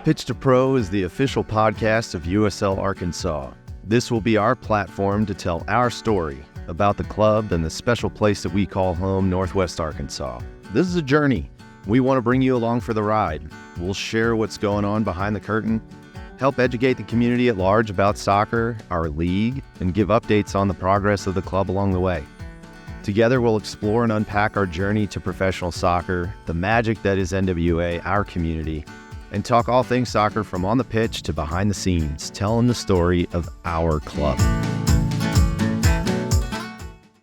Pitch to Pro is the official podcast of USL Arkansas. This will be our platform to tell our story about the club and the special place that we call home, Northwest Arkansas. This is a journey. We want to bring you along for the ride. We'll share what's going on behind the curtain, help educate the community at large about soccer, our league, and give updates on the progress of the club along the way. Together, we'll explore and unpack our journey to professional soccer, the magic that is NWA, our community, and talk all things soccer from on the pitch to behind the scenes, telling the story of our club.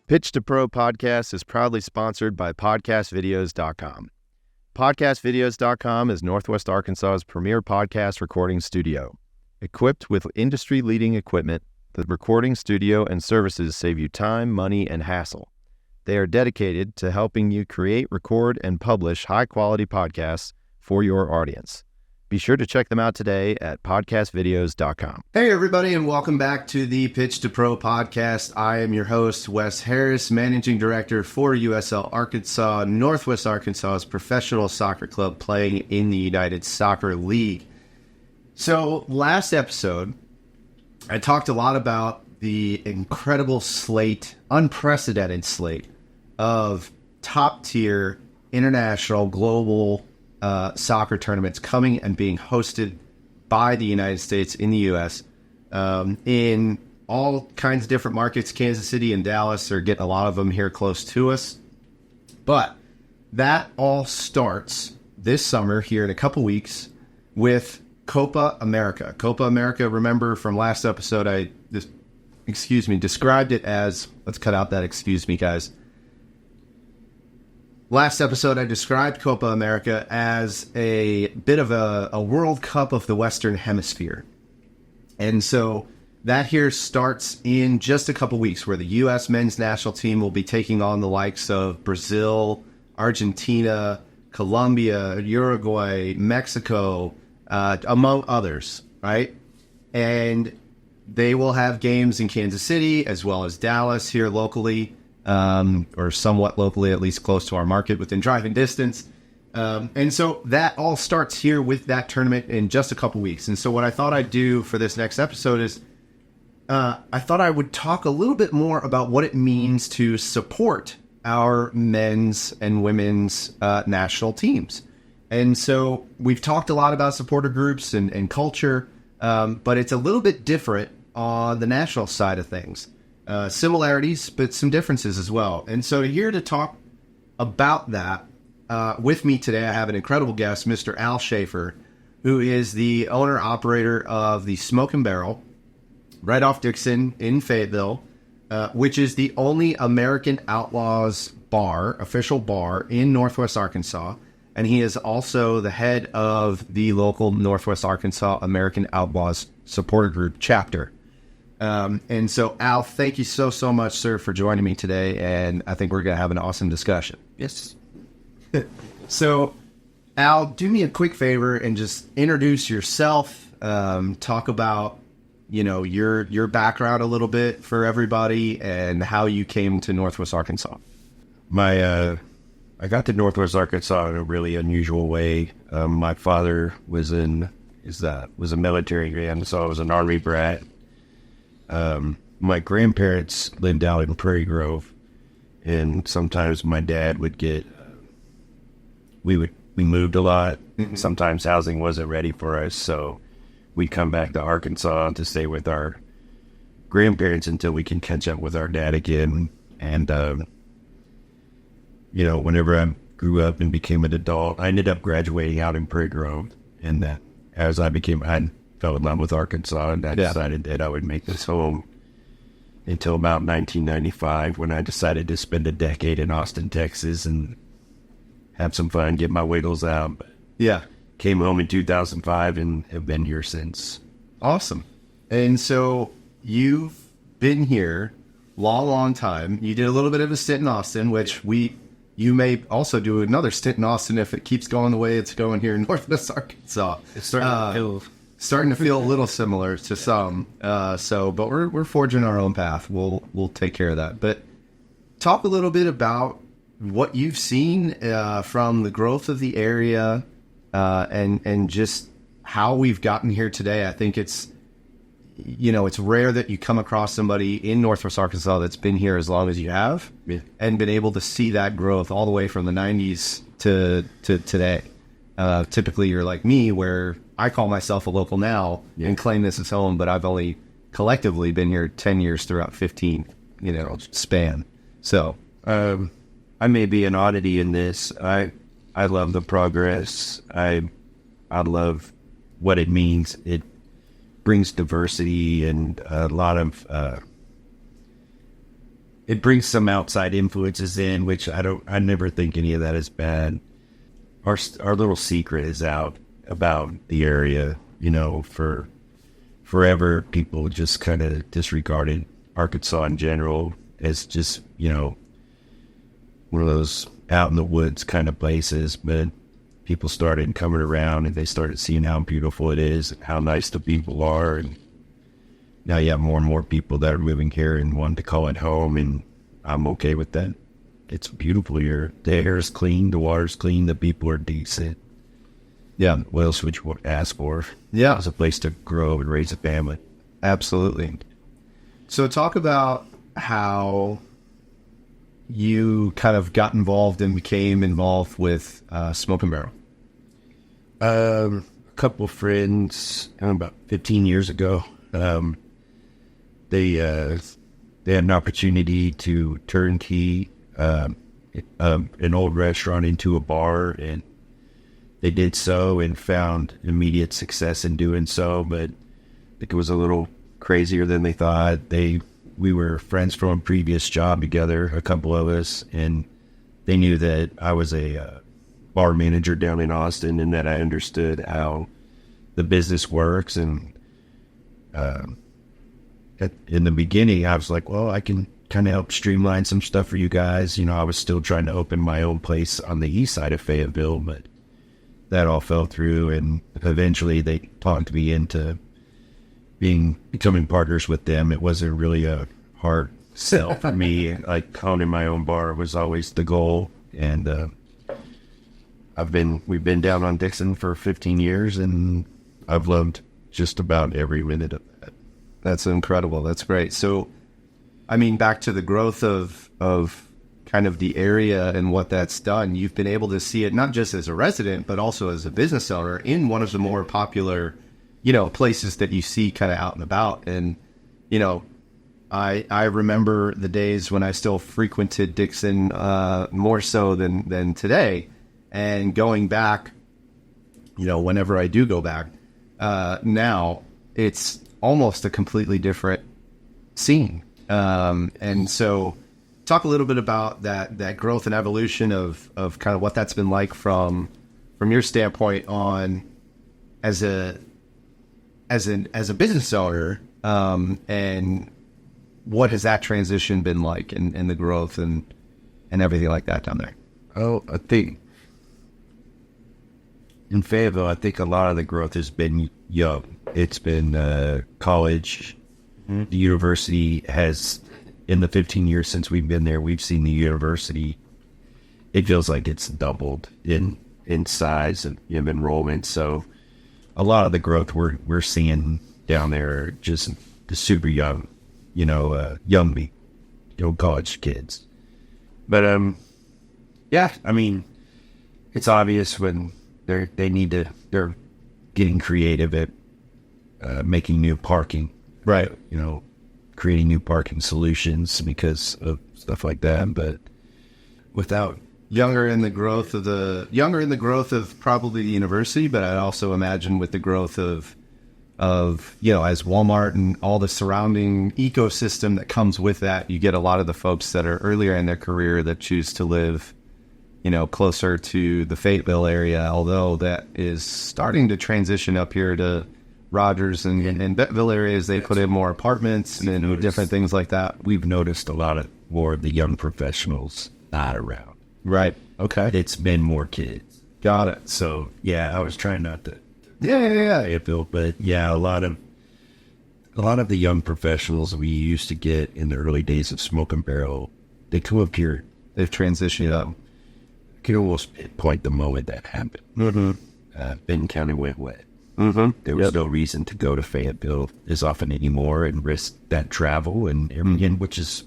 Pitch to Pro podcast is proudly sponsored by podcastvideos.com. Podcastvideos.com is Northwest Arkansas's premier podcast recording studio. Equipped with industry-leading equipment, the recording studio and services save you time, money, and hassle. They are dedicated to helping you create, record, and publish high-quality podcasts for your audience. Be sure to check them out today at podcastvideos.com. Hey, everybody, and welcome back to the Pitch to Pro podcast. I am your host, Wes Harris, Managing Director for USL Arkansas, Northwest Arkansas's professional soccer club playing in the United Soccer League. So, last episode, I talked a lot about the incredible slate, unprecedented slate of top-tier international, global soccer tournaments coming and being hosted by the United States in the U.S. In all kinds of different markets. Kansas City and Dallas are getting a lot of them here close to us. But that all starts this summer here in a couple weeks with Copa America. Copa America, remember from last episode, I described it as, let's cut out that excuse me, guys. Last episode, I described Copa America as a bit of a World Cup of the Western Hemisphere. And so that here starts in just a couple weeks, where the U.S. men's national team will be taking on the likes of Brazil, Argentina, Colombia, Uruguay, Mexico, among others, right? And they will have games in Kansas City as well as Dallas here locally. Or somewhat locally, at least close to our market, within driving distance. And so that all starts here with that tournament in just a couple weeks. And so what I thought I'd do for this next episode is I thought I would talk a little bit more about what it means to support our men's and women's national teams. And so we've talked a lot about supporter groups and culture, but it's a little bit different on the national side of things. Similarities, but some differences as well. And so here to talk about that with me today, I have an incredible guest, Mr. Al Schaefer, who is the owner-operator of the Smoke and Barrel right off Dixon in Fayetteville, which is the only American Outlaws bar, official bar in Northwest Arkansas. And he is also the head of the local Northwest Arkansas American Outlaws supporter group chapter. And so, Al, thank you so much, sir, for joining me today, and I think we're going to have an awesome discussion. Yes. So, Al, do me a quick favor and just introduce yourself, talk about, your background a little bit for everybody and how you came to Northwest Arkansas. I got to Northwest Arkansas in a really unusual way. My father was a military man, so I was an Army brat. My grandparents lived out in Prairie Grove, and sometimes my dad would we moved a lot. Mm-hmm. Sometimes housing wasn't ready for us, so we'd come back to Arkansas to stay with our grandparents until we can catch up with our dad again. And, whenever I grew up and became an adult, I ended up graduating out in Prairie Grove, and that as I fell in love with Arkansas, and I decided that I would make this home until about 1995, when I decided to spend a decade in Austin, Texas, and have some fun, get my wiggles out. But came home in 2005 and have been here since. Awesome. And so you've been here long time. You did a little bit of a stint in Austin, which you may also do another stint in Austin if it keeps going the way it's going here in Northwest Arkansas. It's starting to feel a little similar to some. But we're forging our own path. We'll take care of that. But talk a little bit about what you've seen from the growth of the area, and just how we've gotten here today, I think it's, it's rare that you come across somebody in Northwest Arkansas that's been here as long as you have, and been able to see that growth all the way from the 90s to today. Typically, you're like me, where I call myself a local now and claim this as home, but I've only collectively been here 10 years throughout 15, span. So I may be an oddity in this. I love the progress. I love what it means. It brings diversity and a lot of it brings some outside influences in, which I never think any of that is bad. Our little secret is out about the area. For forever people just kind of disregarded Arkansas in general as just one of those out in the woods kind of places, but people started coming around and they started seeing how beautiful it is and how nice the people are. And now you have more and more people that are moving here and want to call it home, and I'm okay with that. It's beautiful here. The air is clean, the water's clean, the people are decent. Yeah, what else would you ask for? Yeah. It's a place to grow and raise a family. Absolutely. So talk about how you kind of got involved and became involved with Smoke and Barrel. A couple of friends, about 15 years ago, they had an opportunity to turnkey an old restaurant into a bar, and they did so and found immediate success in doing so, but I think it was a little crazier than they thought. We were friends from a previous job together, a couple of us, and they knew that I was a bar manager down in Austin and that I understood how the business works. And in the beginning, I was like, well, I can kind of help streamline some stuff for you guys. I was still trying to open my own place on the east side of Fayetteville, but that all fell through, and eventually they talked me into becoming partners with them. It wasn't really a hard sell for me. Like, owning my own bar was always the goal, and we've been down on Dixon for 15 years, and I've loved just about every minute of that. That's incredible. That's great. So, I mean, back to the growth of kind of the area and what that's done, you've been able to see it not just as a resident, but also as a business owner in one of the more popular, places that you see kind of out and about. And, I remember the days when I still frequented Dixon more so than today. And going back, whenever I do go back, now it's almost a completely different scene. And so talk a little bit about that growth and evolution of kind of what that's been like from your standpoint on as a business owner, and what has that transition been like, and the growth and everything like that down there? Oh, I think in Fayetteville, I think a lot of the growth has been young. It's been college. Mm-hmm. The university has, in the 15 years since we've been there, we've seen the university, it feels like it's doubled in size and enrollment. So a lot of the growth we're seeing down there are just the super young, young college kids. But yeah, I mean, it's obvious when they're getting creative at making new parking, right? Creating new parking solutions because of stuff like that. But without younger in the growth of probably the university, but I'd also imagine with the growth of as Walmart and all the surrounding ecosystem that comes with that, you get a lot of the folks that are earlier in their career that choose to live closer to the Fayetteville area, although that is starting to transition up here to Rogers and Bentonville areas. They put in more apartments and different things like that. We've noticed a lot of more of the young professionals not around. Right. Okay. It's been more kids. Got it. So yeah, I was trying not to. Yeah. But yeah, a lot of the young professionals we used to get in the early days of Smoke and Barrel, they come up here. They've transitioned up. You can almost pinpoint the moment that happened. Mm-hmm. Benton County went wet. There was no reason to go to Fayetteville as often anymore and risk that travel and everything, which is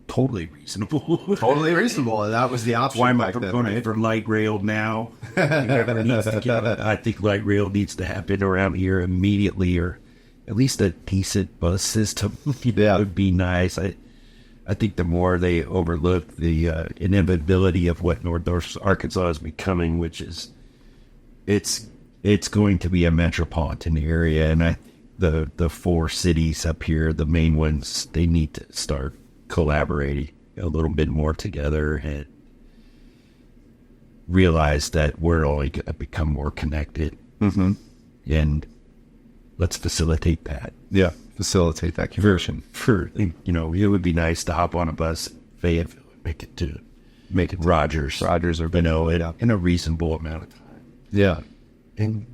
totally reasonable. Totally reasonable. And that was the option. Why am back I then, going right? for light rail now? I think light rail needs to happen around here immediately, or at least a decent bus system. Would be nice. I think the more they overlook the inevitability of what Northwest Arkansas is becoming, which is it's going to be a metropolitan area, and the 4 cities up here, the main ones, they need to start collaborating a little bit more together and realize that we're only going to become more connected. And let's facilitate that. Yeah, facilitate that conversion. It would be nice to hop on a bus, Fayetteville, and make it Rogers or in a reasonable amount of time. Yeah. And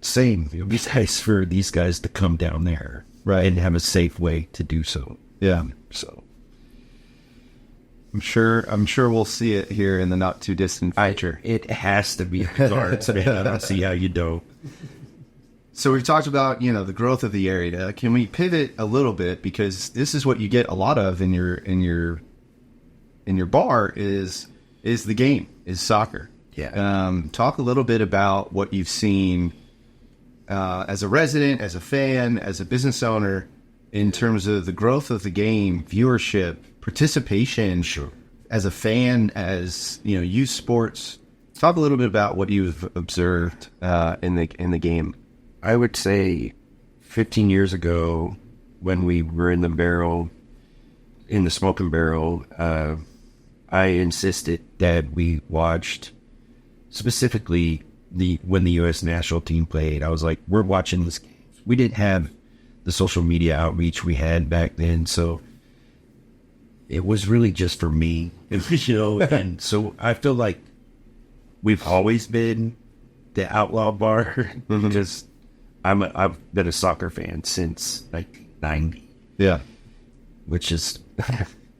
same, it would be nice for these guys to come down there, right, and have a safe way to do so. Yeah. So I'm sure we'll see it here in the not too distant future. It has to be regards. I don't see how you don't. So we've talked about, the growth of the area. Can we pivot a little bit, because this is what you get a lot of in your bar is the game, is soccer. Yeah. Talk a little bit about what you've seen as a resident, as a fan, as a business owner, in terms of the growth of the game, viewership, participation. Sure. As a fan, as youth sports. Talk a little bit about what you've observed in the game. I would say 15 years ago, when we were in the smoking barrel, I insisted that we watched specifically when the U.S. national team played. I was like, we're watching this game. We didn't have the social media outreach we had back then, so it was really just for me, and so I feel like we've always been the outlaw bar, because I've been a soccer fan since 1990. Yeah. Which is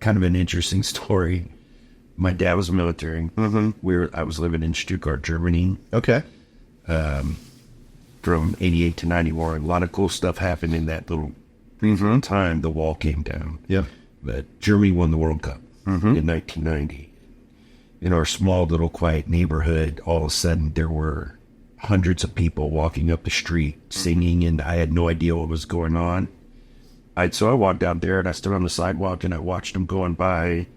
kind of an interesting story. My dad was military. I was living in Stuttgart, Germany. Okay. From 88 to 91. A lot of cool stuff happened in that little time. The wall came down. Yeah. But Germany won the World Cup in 1990. In our small little quiet neighborhood, all of a sudden there were hundreds of people walking up the street singing, and I had no idea what was going on. So I walked out there and I stood on the sidewalk and I watched them going by.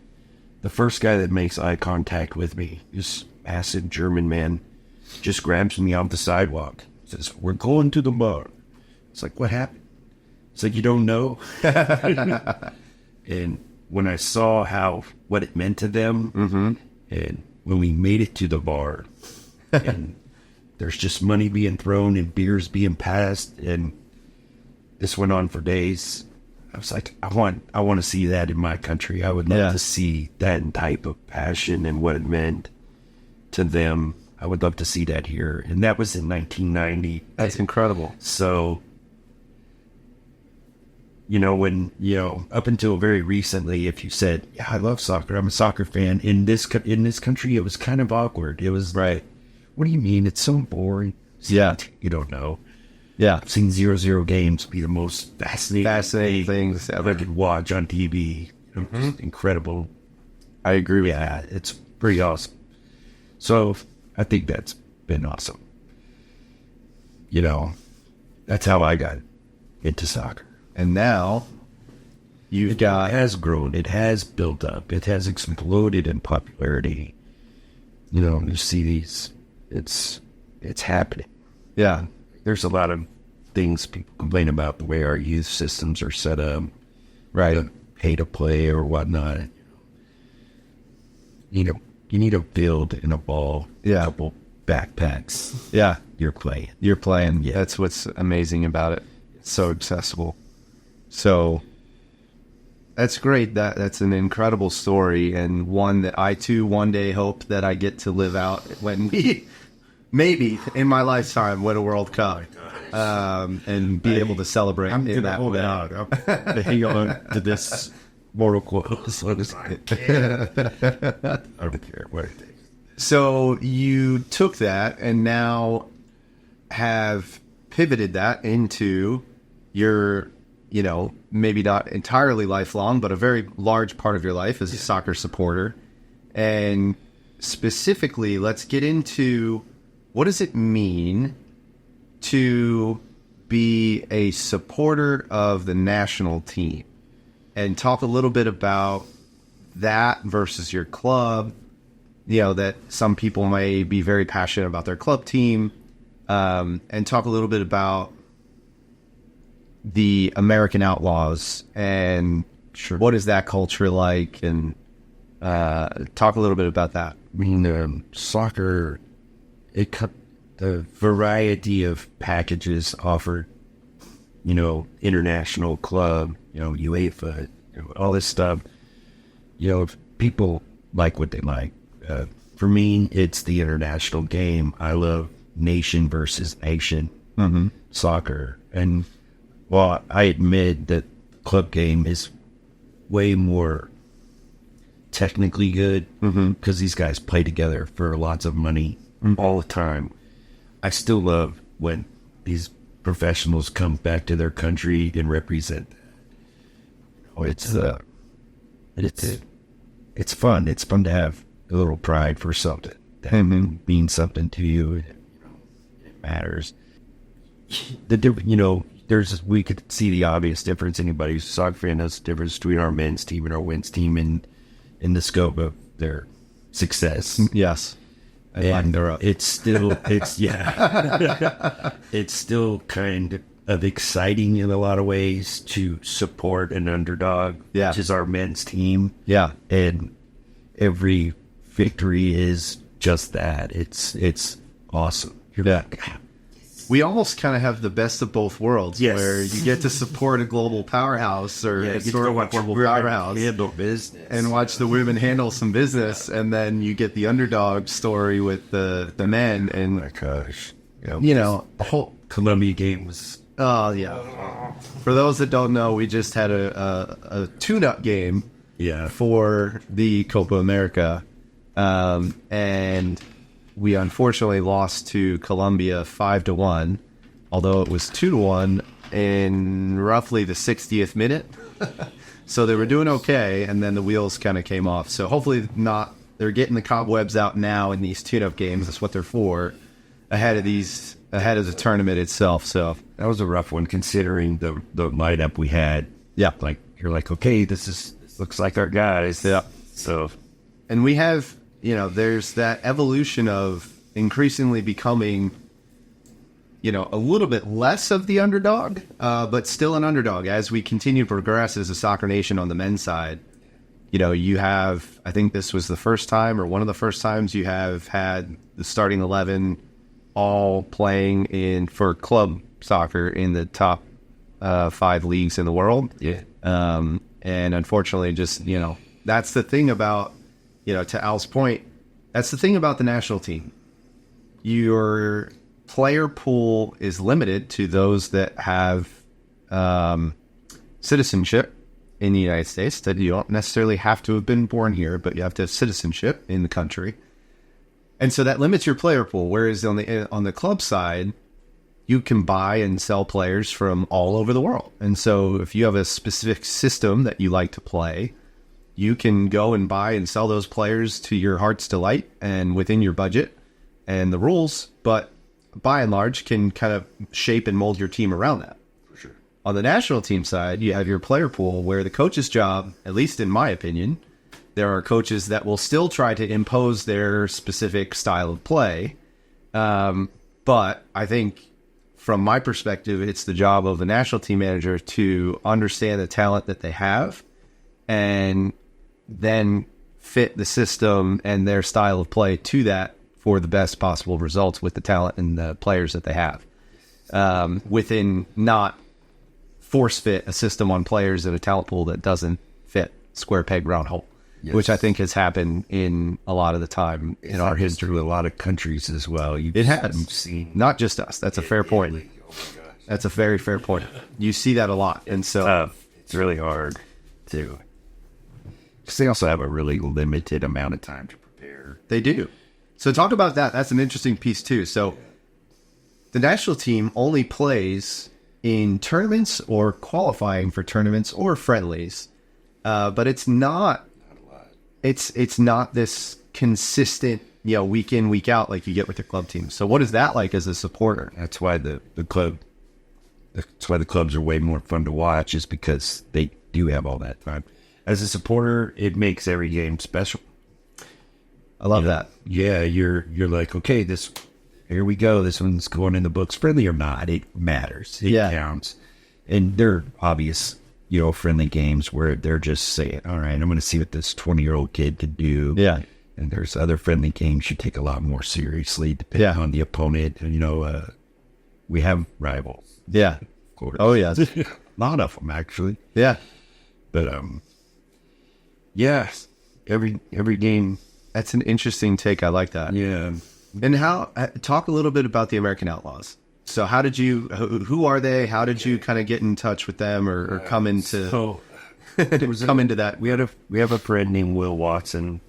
The first guy that makes eye contact with me, this massive German man, just grabs me off the sidewalk. Says, "We're going to the bar." It's like, what happened? It's like, you don't know? And when I saw what it meant to them, and when we made it to the bar, and there's just money being thrown and beers being passed, and this went on for days. I was like, I want to see that in my country. I would love to see that type of passion and what it meant to them. I would love to see that here. And that was in 1990. That's incredible. So, when, up until very recently, if you said, yeah, I love soccer, I'm a soccer fan, in this country, it was kind of awkward. It was right. What do you mean? It's so boring. Yeah. You don't know. Yeah. I've seen 0-0 games be the most fascinating things I've ever watched on TV. Just incredible. I agree with Yeah, it's pretty awesome. So I think that's been awesome. That's how I got into soccer. And now it has grown. It has built up. It has exploded in popularity. You see these. It's happening. Yeah. There's a lot of things people complain about, the way our youth systems are set up, right? Pay to play or whatnot. You need a field and a ball, a couple backpacks. Yeah, you're playing. Yeah. That's what's amazing about it. It's so accessible. So that's great. That's an incredible story, and one that I too one day hope that I get to live out when we. Maybe in my lifetime win a World Cup, and be able to celebrate in that way. I'm gonna hang on to this mortal coil as long as I can. I don't care what it takes. So you took that and now have pivoted that into your, maybe not entirely lifelong, but a very large part of your life as a soccer supporter. And specifically, let's get into what does it mean to be a supporter of the national team, and talk a little bit about that versus your club. That some people may be very passionate about their club team, and talk a little bit about the American Outlaws and what is that culture like, and talk a little bit about that. I mean, soccer, it cut the variety of packages offered, international club, UEFA, all this stuff. People like what they like. For me, it's the international game. I love nation versus nation soccer. And while I admit that club game is way more technically good because these guys play together for lots of money all the time, I still love when these professionals come back to their country and represent that. It's fun. It's fun to have a little pride for something that means something to you. It matters. We could see the obvious difference. Anybody who's a soccer fan knows the difference between our men's team and our women's team in the scope of their success. Yes. And it's still kind of exciting in a lot of ways to support an underdog, which is our men's team. Yeah. And every victory is just that. It's awesome. We almost kind of have the best of both worlds, where you get to support a global powerhouse or a global powerhouse, handle business, and watch the women handle some business, and then you get the underdog story with the men. And oh my gosh, the whole Colombia game was. Oh yeah. For those that don't know, we just had a tune-up game, for the Copa America, and we unfortunately lost to Colombia 5-1, although it was 2-1 in roughly the 60th minute. So they were doing okay, and then the wheels kind of came off. So hopefully not. They're getting the cobwebs out now in these tune-up games. That's what they're for, ahead of the tournament itself. So that was a rough one considering the lineup we had. Yeah, you're like, okay, this looks like our guys. Yeah. So, and we have. There's that evolution of increasingly becoming, a little bit less of the underdog, but still an underdog as we continue to progress as a soccer nation on the men's side. You have, I think this was the first time or one of the first times you have had the starting 11 all playing for club soccer in the top 5 leagues in the world. Yeah. And unfortunately, just, that's the thing about, to Al's point, that's the thing about the national team. Your player pool is limited to those that have citizenship in the United States, that you don't necessarily have to have been born here, but you have to have citizenship in the country. And so that limits your player pool. Whereas on the club side, you can buy and sell players from all over the world. And so if you have a specific system that you like to play, you can go and buy and sell those players to your heart's delight and within your budget and the rules, but by and large can kind of shape and mold your team around that. For sure. On the national team side, you have your player pool where the coach's job, at least in my opinion, there are coaches that will still try to impose their specific style of play. But I think from my perspective, it's the job of the national team manager to understand the talent that they have and then fit the system and their style of play to that for the best possible results with the talent and the players that they have. Within not force fit a system on players in a talent pool that doesn't fit square peg round hole, which I think has happened in a lot of the time in our history with a lot of countries as well. It has. Seen not just us. That's a fair point. Really, oh my gosh. That's a very fair point. You see that a lot. And so tough. It's really hard to. Because they also have a really limited amount of time to prepare. They do. So talk about that. That's an interesting piece too. So the national team only plays in tournaments or qualifying for tournaments or friendlies, but it's not this consistent, week in, week out like you get with your club team. So what is that like as a supporter? That's why the clubs are way more fun to watch, is because they do have all that time. As a supporter, it makes every game special. I love that. Yeah, you're like, okay, here we go. This one's going in the books. Friendly or not, it matters. It counts. And there are obvious, friendly games where they're just saying, all right, I'm going to see what this 20-year-old kid could do. Yeah. And there's other friendly games you take a lot more seriously depending on the opponent. And, we have rivals. Yeah. Of course. Oh, yeah. A lot of them, actually. Yeah. But, yeah, every game. That's an interesting take. I like that. Yeah. And talk a little bit about the American Outlaws. So who are they? How did you kind of get in touch with them or come into, come into that? We have a friend named Will Watson,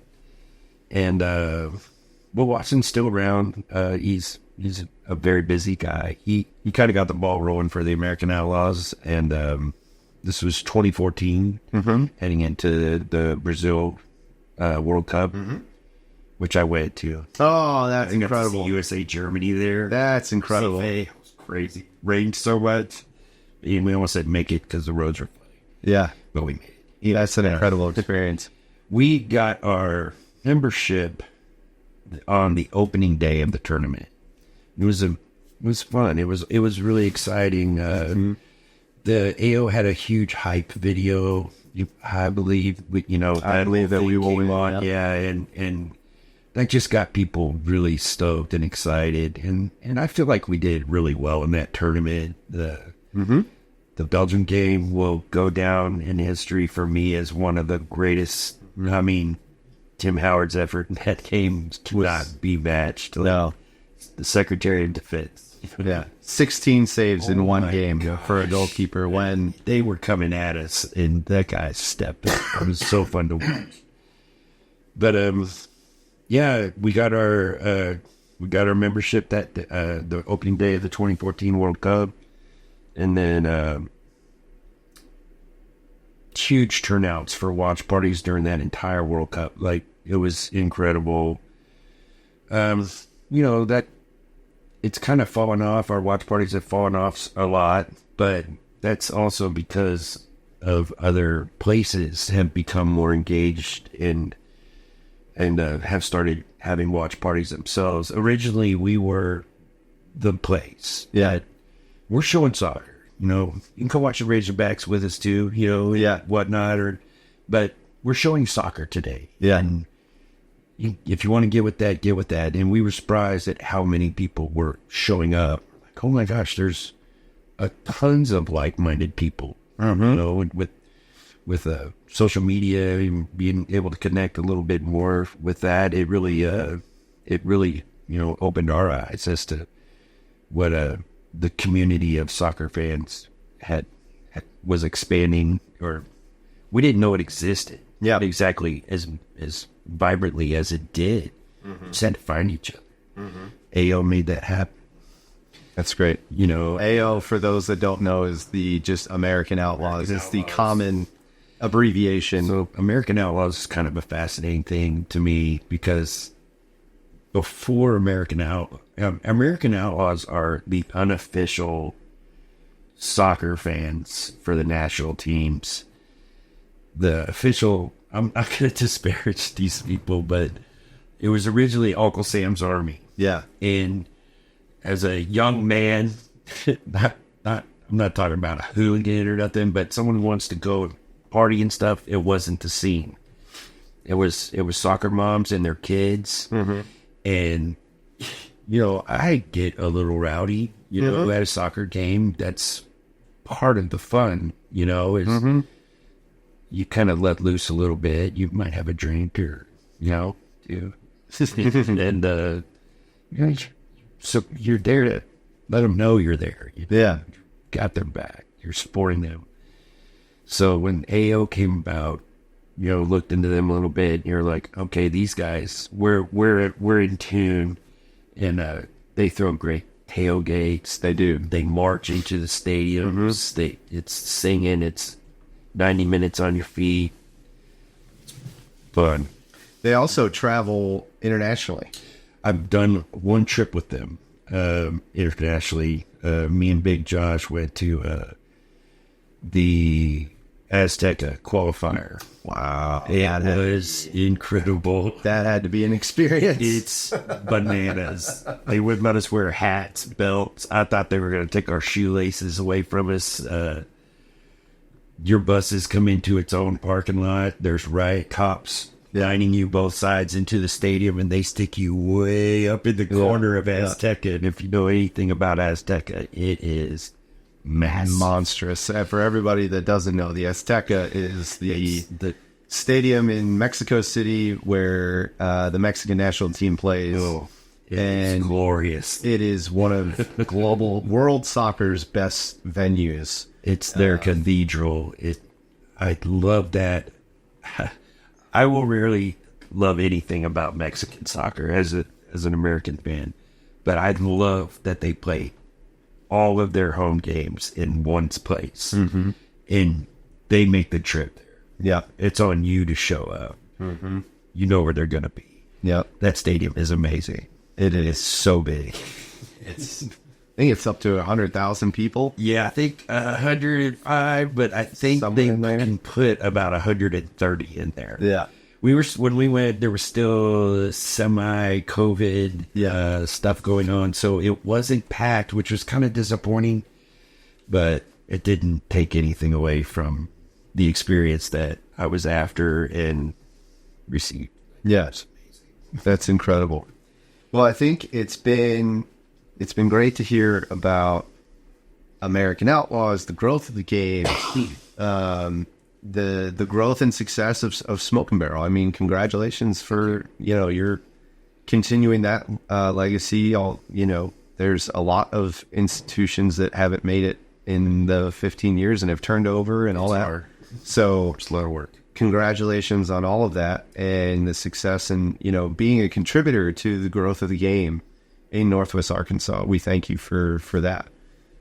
and Will Watson's still around. He's a very busy guy. He kind of got the ball rolling for the American Outlaws, and this was 2014, heading into the Brazil World Cup, which I went to. Oh, that's incredible! USA Germany there. That's incredible. It was crazy. Rained so much, and we almost didn't make it because the roads were flooding. Yeah, but we made it. Yeah, that's an incredible experience. We got our membership on the opening day of the tournament. It was fun. It was really exciting. The AO had a huge hype video. I believe that we will win. Yeah, and that just got people really stoked and excited. And I feel like we did really well in that tournament. The Belgium game will go down in history for me as one of the greatest. I mean, Tim Howard's effort in that game cannot be matched. No. The Secretary of Defense. Yeah. 16 saves in one game for a goalkeeper when they were coming at us, and that guy stepped up. It was so fun to watch. But yeah, we got our membership that the opening day of the 2014 World Cup, and then huge turnouts for watch parties during that entire World Cup. Like, it was incredible. That it's kind of fallen off. Our watch parties have fallen off a lot, but that's also because of other places have become more engaged and have started having watch parties themselves. Originally, we were the place. Yeah. We're showing soccer. You can come watch the Razorbacks with us too, whatnot. But we're showing soccer today. Yeah. And if you want to get with that. And we were surprised at how many people were showing up. Like, oh my gosh, there's tons of like-minded people. With social media and being able to connect a little bit more with that, it really opened our eyes as to what the community of soccer fans was expanding, or we didn't know it existed. Yeah, exactly as vibrantly as it did. Just had to find each other. AO made that happen. That's great. AO, for those that don't know, is the just American Outlaws. It's the common abbreviation. So American Outlaws is kind of a fascinating thing to me, because before American Outlaws are the unofficial soccer fans for the national teams. The official, I'm not going to disparage these people, but it was originally Uncle Sam's Army. Yeah. And as a young man, I'm not talking about a hooligan or nothing, but someone who wants to go party and stuff, it wasn't the scene. It was soccer moms and their kids. And, I get a little rowdy, at a soccer game. That's part of the fun, is you kind of let loose a little bit. You might have a drink or, and, so you're there to let them know you're there. You got their back. You're supporting them. So when AO came about, looked into them a little bit, and you're like, okay, these guys, we're in tune, and they throw great tailgates. They do. They march into the stadiums. It's singing. It's 90 minutes on your feet. Fun. They also travel internationally. I've done one trip with them internationally. Me and Big Josh went to the Azteca qualifier. Wow. It was incredible. That had to be an experience. It's bananas. They wouldn't let us wear hats, belts. I thought they were going to take our shoelaces away from us. Your buses come into its own parking lot. There's riot cops lining you both sides into the stadium, and they stick you way up in the corner of Azteca. And if you know anything about Azteca, it is monstrous. And for everybody that doesn't know, the Azteca is the stadium in Mexico City where the Mexican national team plays. And glorious. It is one of global world soccer's best venues. It's their cathedral. I love that. I will rarely love anything about Mexican soccer as an American fan, but I love that they play all of their home games in one place, and they make the trip there. Yeah, it's on you to show up. You know where they're gonna be. Yeah, that stadium is amazing. It is so big. I think it's up to 100,000 people. Yeah, I think 105, but I think they can put about 130 in there. Yeah. When we went, there was still semi-COVID stuff going on, so it wasn't packed, which was kind of disappointing, but it didn't take anything away from the experience that I was after and received. Yes. That's incredible. Well, I think it's been great to hear about American Outlaws, the growth of the game, the growth and success of Smoke and Barrel. I mean, congratulations for, you're continuing that legacy. There's a lot of institutions that haven't made it in the 15 years and have turned over and all that. So it's a lot of work. Congratulations on all of that and the success and, being a contributor to the growth of the game in Northwest Arkansas. We thank you for that.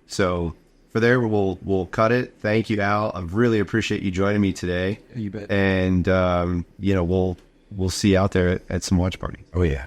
So for there, we'll cut it. Thank you, Al. I really appreciate you joining me today. You bet. And, we'll see you out there at some watch party. Oh, yeah.